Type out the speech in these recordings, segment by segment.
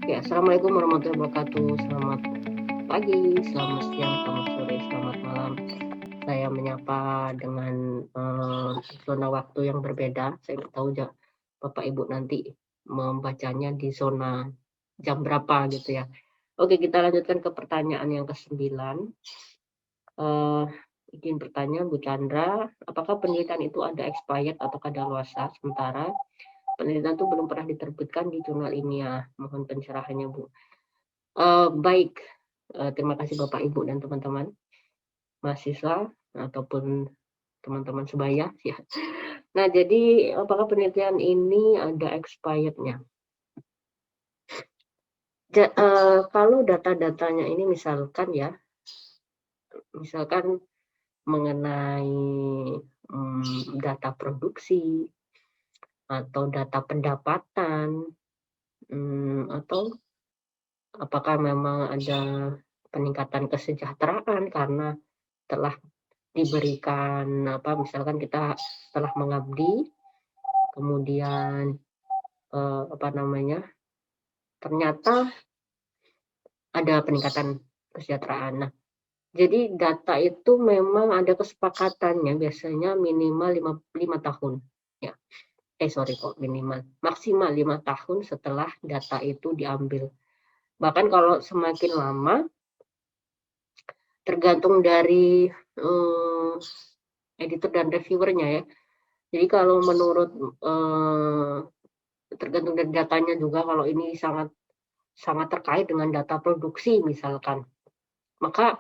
Ya, Assalamualaikum warahmatullahi wabarakatuh. Selamat pagi, selamat siang, selamat sore, selamat malam. Saya menyapa dengan zona waktu yang berbeda. Saya nggak tahu Bapak Ibu nanti membacanya di zona jam berapa gitu ya. Oke, kita lanjutkan ke pertanyaan yang ke-9. Izin bertanya Bu Chandra, apakah penelitian itu ada expired atau kadaluarsa sementara penelitian itu belum pernah diterbitkan di jurnal ilmiah? Mohon pencerahannya Bu. Baik, terima kasih Bapak Ibu dan teman-teman mahasiswa ataupun teman-teman sebaya ya. Nah, jadi apakah penelitian ini ada expired-nya? Kalau data-datanya ini misalkan mengenai data produksi atau data pendapatan, atau apakah memang ada peningkatan kesejahteraan karena telah diberikan misalkan kita setelah mengabdi kemudian ternyata ada peningkatan kesejahteraan. Nah, jadi data itu memang ada kesepakatannya biasanya minimal 5 tahun ya. Maksimal 5 tahun setelah data itu diambil. Bahkan kalau semakin lama tergantung dari editor dan reviewernya ya. Jadi kalau menurut tergantung dari datanya juga, kalau ini sangat terkait dengan data produksi misalkan, maka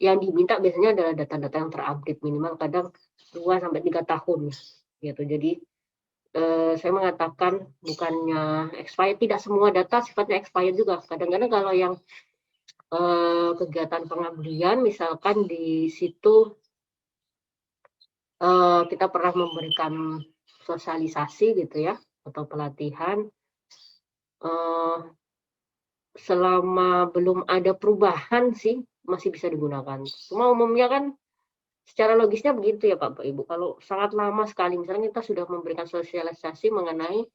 yang diminta biasanya adalah data-data yang terupdate minimal kadang 2-3 tahun gitu. Jadi saya mengatakan bukannya expired, tidak semua data sifatnya expired juga. Kadang-kadang kalau yang kegiatan pengabdian misalkan di situ kita pernah memberikan sosialisasi gitu ya atau pelatihan, selama belum ada perubahan sih masih bisa digunakan. Cuma umumnya kan secara logisnya begitu ya Bapak Ibu. Kalau sangat lama sekali misalnya kita sudah memberikan sosialisasi mengenai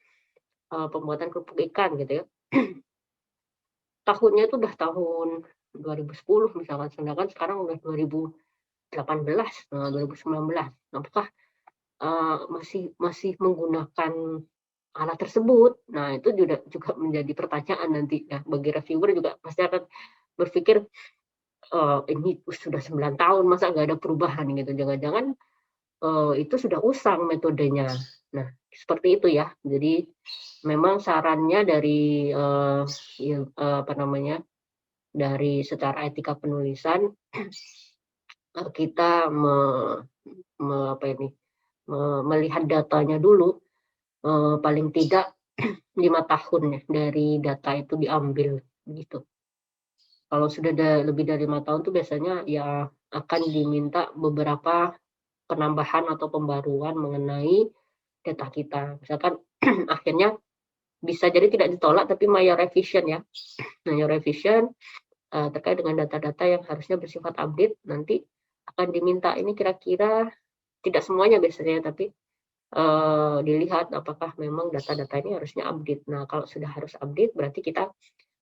pembuatan kerupuk ikan gitu ya. Tahunnya itu udah tahun 2010 misalkan, sedangkan sekarang udah 2018, 2019. Apakah masih menggunakan alat tersebut? Nah, itu juga menjadi pertanyaan nanti ya. Bagi reviewer juga pasti akan berpikir, ini sudah 9 tahun masa nggak ada perubahan gitu, jangan-jangan itu sudah usang metodenya. Nah, seperti itu ya. Jadi memang sarannya dari dari secara etika penulisan kita melihat datanya dulu, paling tidak 5 tahun ya dari data itu diambil gitu. Kalau sudah lebih dari 5 tahun tuh biasanya ya akan diminta beberapa penambahan atau pembaruan mengenai data kita. Misalkan akhirnya bisa jadi tidak ditolak tapi major revision ya. Major revision terkait dengan data-data yang harusnya bersifat update, nanti akan diminta ini kira-kira, tidak semuanya biasanya, tapi dilihat apakah memang data-data ini harusnya update. Nah, kalau sudah harus update berarti kita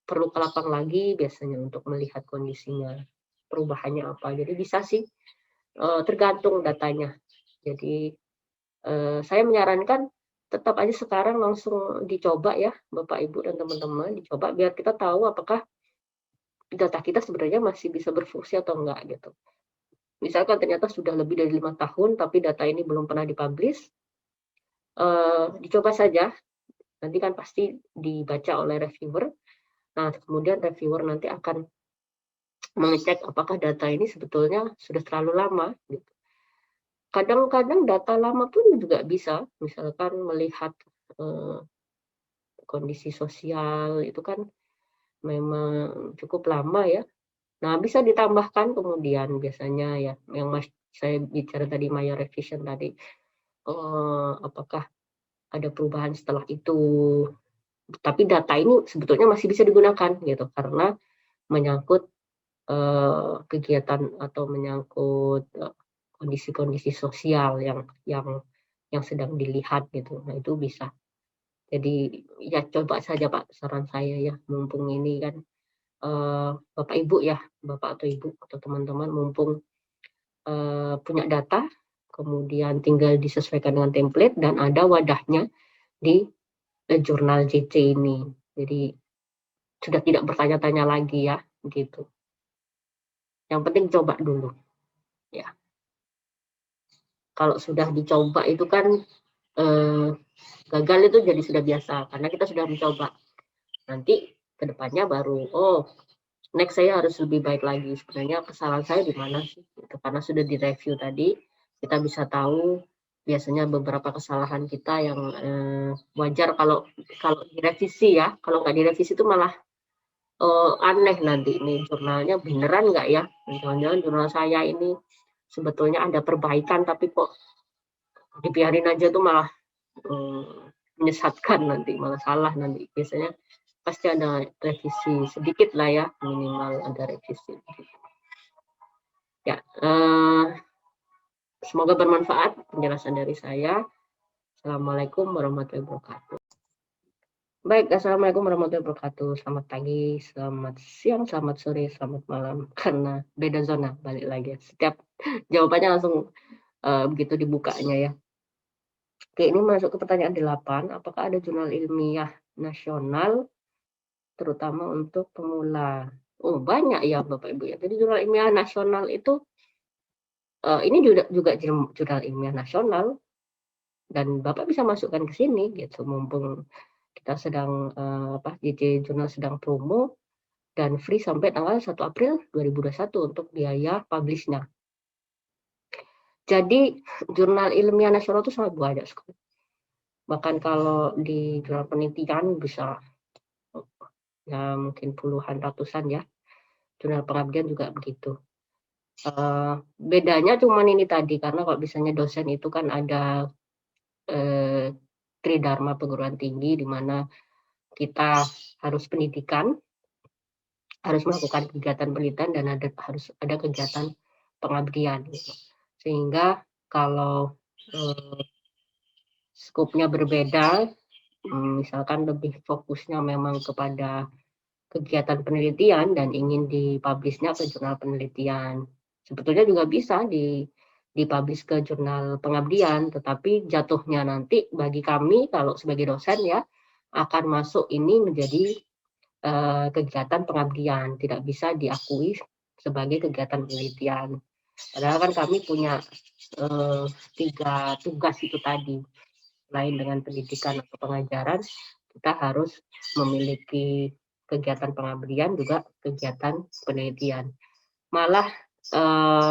perlu ke lapang lagi biasanya untuk melihat kondisinya, perubahannya apa. Jadi bisa sih tergantung datanya. Jadi saya menyarankan tetap aja sekarang langsung dicoba ya Bapak Ibu dan teman-teman, dicoba biar kita tahu apakah data kita sebenarnya masih bisa berfungsi atau enggak gitu. Misalkan ternyata sudah lebih dari 5 tahun tapi data ini belum pernah dipublish, dicoba saja, nanti kan pasti dibaca oleh reviewer. Nah, kemudian reviewer nanti akan mengecek apakah data ini sebetulnya sudah terlalu lama gitu. Kadang-kadang data lama pun juga bisa, misalkan melihat kondisi sosial itu kan memang cukup lama ya. Nah, bisa ditambahkan kemudian biasanya ya, yang saya bicara tadi major revision tadi, apakah ada perubahan setelah itu. Tapi data ini sebetulnya masih bisa digunakan gitu, karena menyangkut kegiatan atau menyangkut kondisi-kondisi sosial yang sedang dilihat gitu. Nah, itu bisa. Jadi ya coba saja Pak, saran saya ya, mumpung ini kan Bapak Ibu ya, Bapak atau Ibu atau teman-teman mumpung punya data, kemudian tinggal disesuaikan dengan template dan ada wadahnya di jurnal JC ini. Jadi sudah tidak bertanya-tanya lagi ya, gitu. Yang penting coba dulu, ya. Kalau sudah dicoba itu kan gagal itu jadi sudah biasa karena kita sudah mencoba. Nanti kedepannya baru, oh next saya harus lebih baik lagi. Sebenarnya kesalahan saya di mana sih? Gitu. Karena sudah direview tadi, kita bisa tahu biasanya beberapa kesalahan kita yang wajar kalau direvisi ya. Kalau nggak direvisi itu malah aneh nanti ini jurnalnya beneran nggak ya? Jangan-jangan jurnal saya ini sebetulnya ada perbaikan tapi kok dibiarin aja tuh malah menyesatkan nanti, malah salah nanti. Biasanya pasti ada revisi sedikit lah ya, minimal ada revisi. Ya, semoga bermanfaat penjelasan dari saya. Assalamualaikum warahmatullahi wabarakatuh. Baik, assalamualaikum warahmatullahi wabarakatuh. Selamat pagi, selamat siang, selamat sore, selamat malam. Karena beda zona, balik lagi. Setiap jawabannya langsung begitu dibukanya ya. Oke, ini masuk ke pertanyaan 8. Apakah ada jurnal ilmiah nasional terutama untuk pemula? Oh, banyak ya Bapak Ibu ya. Jadi jurnal ilmiah nasional itu ini juga jurnal ilmiah nasional dan Bapak bisa masukkan ke sini gitu mumpung kita sedang JC Jurnal sedang promo dan free sampai tanggal 1 April 2021 untuk biaya publish-nya. Jadi jurnal ilmiah nasional itu sangat banyak sekali. Bahkan kalau di jurnal penelitian bisa ya mungkin puluhan ratusan ya. Jurnal pengabdian juga begitu. Bedanya cuman ini tadi karena kalau misalnya dosen itu kan ada Tridharma perguruan tinggi di mana kita harus pendidikan, harus melakukan kegiatan penelitian dan harus ada kegiatan pengabdian gitu. Sehingga kalau skupnya berbeda, misalkan lebih fokusnya memang kepada kegiatan penelitian dan ingin dipublishnya ke jurnal penelitian. Sebetulnya juga bisa dipublish ke jurnal pengabdian, tetapi jatuhnya nanti bagi kami kalau sebagai dosen ya akan masuk ini menjadi kegiatan pengabdian, tidak bisa diakui sebagai kegiatan penelitian. Padahal kan kami punya 3 tugas itu tadi. Selain dengan pendidikan atau pengajaran, kita harus memiliki kegiatan pengabdian juga kegiatan penelitian. Malah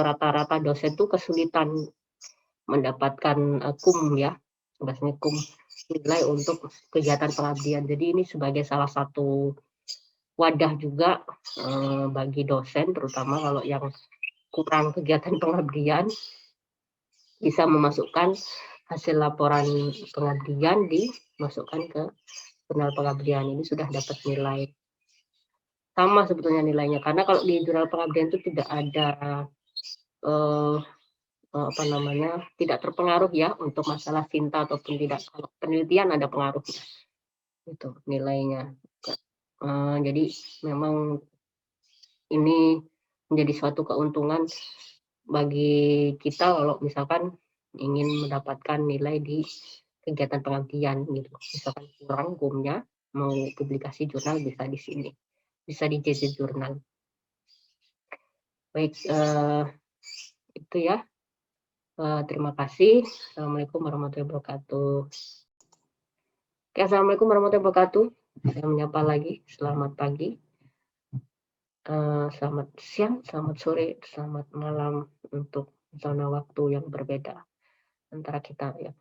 rata-rata dosen tuh kesulitan mendapatkan kum ya, bahasanya kum nilai untuk kegiatan pengabdian. Jadi ini sebagai salah satu wadah juga bagi dosen, terutama kalau yang kurang kegiatan pengabdian, bisa memasukkan hasil laporan pengabdian dimasukkan ke jurnal pengabdian. Ini sudah dapat nilai. Sama sebetulnya nilainya, karena kalau di jurnal pengabdian itu tidak ada tidak terpengaruh ya untuk masalah cinta ataupun tidak. Kalau penelitian ada pengaruhnya, itu nilainya. Jadi memang ini menjadi suatu keuntungan bagi kita kalau misalkan ingin mendapatkan nilai di kegiatan pengabdian gitu. Misalkan kurang kumnya mau publikasi jurnal bisa di sini, bisa di JC Jurnal. Baik, itu ya. Terima kasih. Assalamualaikum warahmatullahi wabarakatuh. Oke, assalamualaikum warahmatullahi wabarakatuh. Saya menyapa lagi. Selamat pagi, selamat siang, selamat sore, selamat malam untuk zona waktu yang berbeda antara kita ya.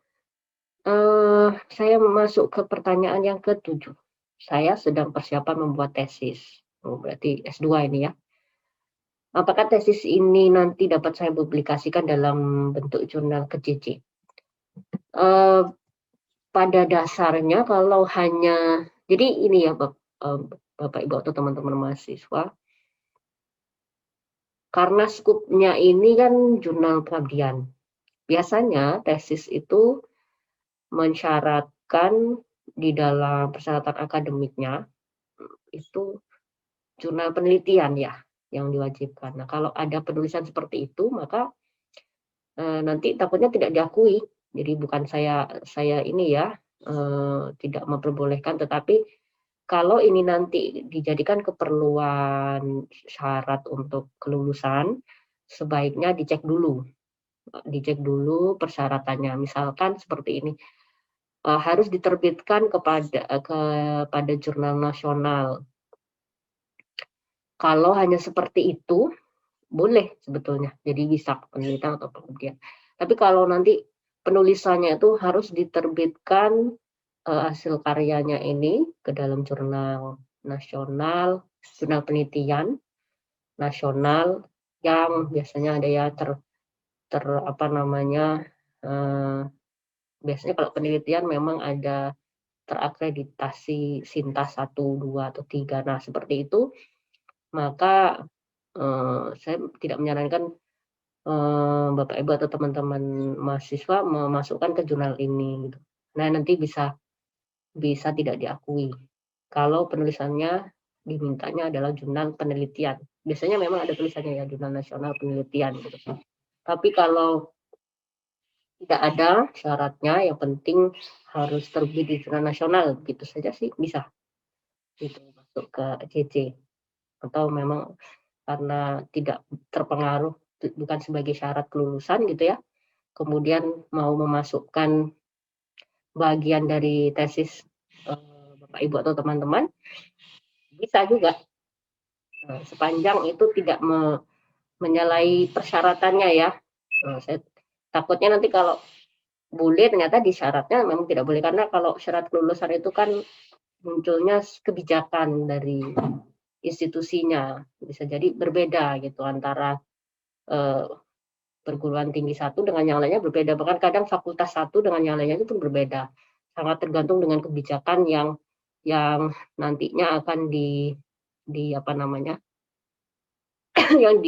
Saya masuk ke pertanyaan yang ke-7. Saya sedang persiapan membuat tesis. Oh, berarti S2 ini ya. Apakah tesis ini nanti dapat saya publikasikan dalam bentuk jurnal ke JC? Pada dasarnya kalau hanya, jadi ini ya Bapak Ibu atau teman-teman mahasiswa, karena skupnya ini kan jurnal pengabdian. Biasanya tesis itu mensyaratkan di dalam persyaratan akademiknya itu jurnal penelitian ya yang diwajibkan. Nah, kalau ada penulisan seperti itu maka nanti takutnya tidak diakui. Jadi bukan saya ini ya tidak memperbolehkan, tetapi kalau ini nanti dijadikan keperluan syarat untuk kelulusan, sebaiknya dicek dulu persyaratannya. Misalkan seperti ini, harus diterbitkan kepada jurnal nasional. Kalau hanya seperti itu, boleh sebetulnya, jadi bisa penelitian atau penelitian. Tapi kalau nanti penulisannya itu harus diterbitkan hasil karyanya ini ke dalam jurnal nasional, jurnal penelitian nasional yang biasanya ada ya apa namanya biasanya kalau penelitian memang ada terakreditasi Sintas 1, 2, atau 3. Nah, seperti itu, maka saya tidak menyarankan Bapak Ibu atau teman-teman mahasiswa memasukkan ke jurnal ini gitu. Nah, nanti bisa tidak diakui kalau penulisannya dimintanya adalah jurnal penelitian. Biasanya memang ada tulisannya ya jurnal nasional penelitian gitu. Tapi kalau tidak ada syaratnya, yang penting harus terbit di jurnal nasional, gitu saja sih bisa gitu masuk ke JC. Atau memang karena tidak terpengaruh, bukan sebagai syarat kelulusan gitu ya, kemudian mau memasukkan bagian dari tesis Bapak Ibu atau teman-teman, bisa juga sepanjang itu tidak menyalahi persyaratannya ya. Saya takutnya nanti kalau boleh ternyata di syaratnya memang tidak boleh, karena kalau syarat kelulusan itu kan munculnya kebijakan dari institusinya, bisa jadi berbeda gitu antara perguruan tinggi satu dengan yang lainnya berbeda, bahkan kadang fakultas satu dengan yang lainnya itu berbeda, sangat tergantung dengan kebijakan yang nantinya akan di apa namanya yang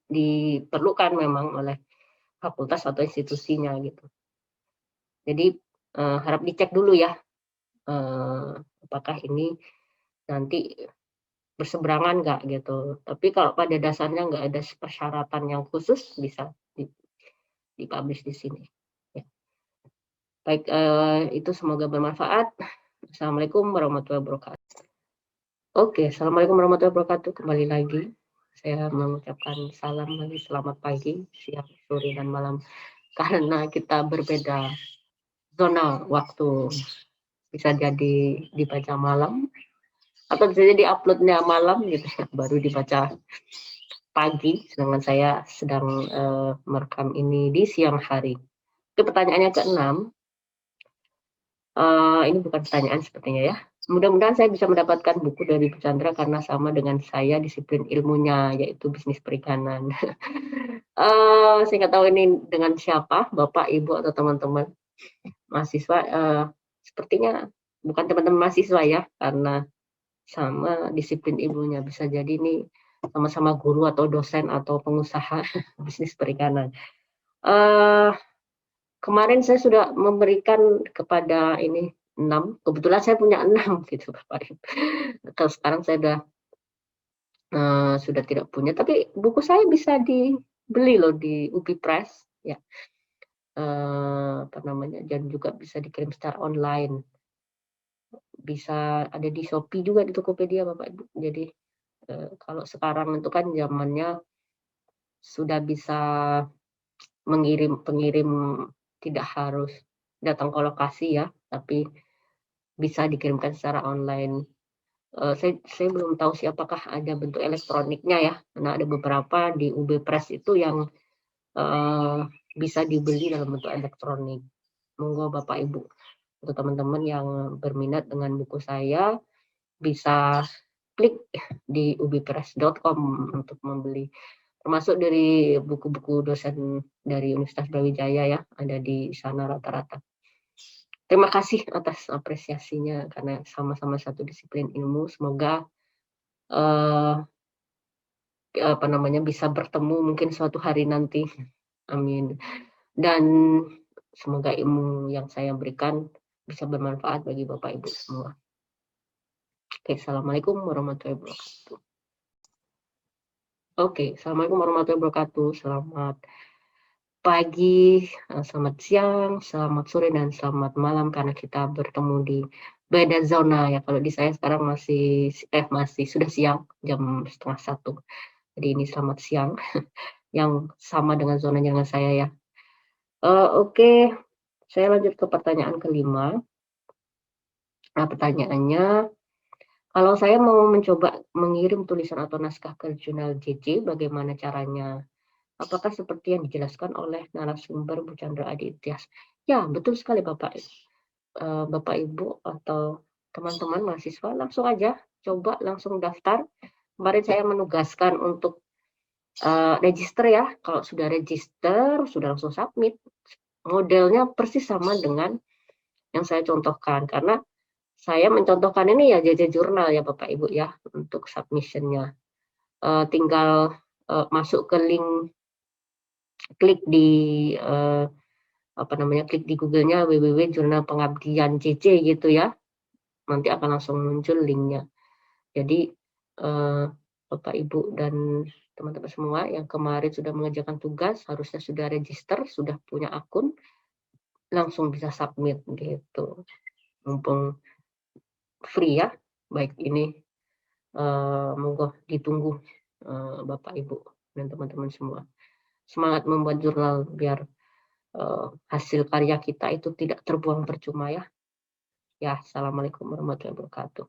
diperlukan memang oleh fakultas atau institusinya gitu. Jadi harap dicek dulu ya apakah ini nanti berseberangan nggak gitu. Tapi kalau pada dasarnya nggak ada persyaratan yang khusus, bisa dipublish di sini. Ya. Baik, itu semoga bermanfaat. Assalamualaikum warahmatullahi wabarakatuh. Oke, assalamualaikum warahmatullahi wabarakatuh. Kembali lagi, saya mengucapkan salam lagi, selamat pagi, siang, sore, dan malam. Karena kita berbeda zona waktu, bisa jadi dibaca malam, atau bisa jadi uploadnya malam gitu ya, baru dibaca pagi, sedangkan saya sedang merekam ini di siang hari. Itu pertanyaannya ke-6. Ini bukan pertanyaan sepertinya ya. Mudah-mudahan saya bisa mendapatkan buku dari Bu Chandra karena sama dengan saya disiplin ilmunya, yaitu bisnis perikanan. Saya nggak tahu ini dengan siapa, Bapak, Ibu, atau teman-teman mahasiswa. Sepertinya bukan teman-teman mahasiswa ya, karena sama disiplin ilmunya. Bisa jadi ini sama-sama guru atau dosen atau pengusaha bisnis perikanan. Kemarin saya sudah memberikan kepada ini 6, kebetulan saya punya 6 gitu Bapak Ibu. Kalau sekarang saya sudah tidak punya, tapi buku saya bisa dibeli loh di UBI Press ya. Apa namanya, dan juga bisa dikirim secara online. Bisa ada di Shopee juga, di Tokopedia Bapak Ibu. Jadi kalau sekarang itu kan zamannya sudah bisa pengirim tidak harus datang ke lokasi ya, tapi bisa dikirimkan secara online. Saya belum tahu sih apakah ada bentuk elektroniknya ya, karena ada beberapa di UB Press itu yang bisa dibeli dalam bentuk elektronik. Monggo Bapak Ibu atau teman-teman yang berminat dengan buku saya bisa klik di ubipress.com untuk membeli. Termasuk dari buku-buku dosen dari Universitas Brawijaya ya, ada di sana rata-rata. Terima kasih atas apresiasinya karena sama-sama satu disiplin ilmu. Semoga apa namanya bisa bertemu mungkin suatu hari nanti. Amin. Dan Semoga ilmu yang saya berikan bisa bermanfaat bagi Bapak Ibu semua. Oke, Assalamualaikum warahmatullahi wabarakatuh. Oke, Assalamualaikum warahmatullahi wabarakatuh. Selamat pagi, selamat siang, selamat sore, dan selamat malam karena kita bertemu di beda zona ya. Kalau di saya sekarang masih sudah siang, jam 12:30. Jadi ini selamat siang yang sama dengan zonanya dengan saya ya. Oke, saya lanjut ke pertanyaan kelima. Nah, pertanyaannya, kalau saya mau mencoba mengirim tulisan atau naskah ke jurnal JJ, bagaimana caranya? Apakah seperti yang dijelaskan oleh narasumber Bu Chandra Adi Ityas? Ya, betul sekali Bapak. Bapak Ibu atau teman-teman mahasiswa langsung aja coba langsung daftar. Kemarin saya menugaskan untuk register ya. Kalau sudah register, sudah langsung submit. Modelnya persis sama dengan yang saya contohkan karena saya mencontohkan ini ya JJ Jurnal ya Bapak Ibu ya untuk submission-nya. Tinggal masuk ke link, klik di klik di Google-nya www.jurnalpengabdian.jj gitu ya. Nanti akan langsung muncul linknya. Jadi Bapak Ibu dan teman-teman semua yang kemarin sudah mengerjakan tugas harusnya sudah register, sudah punya akun, langsung bisa submit gitu. Mumpung free ya, baik ini monggo ditunggu Bapak Ibu dan teman-teman semua. Semangat membuat jurnal biar hasil karya kita itu tidak terbuang percuma ya. Ya, Assalamualaikum warahmatullahi wabarakatuh.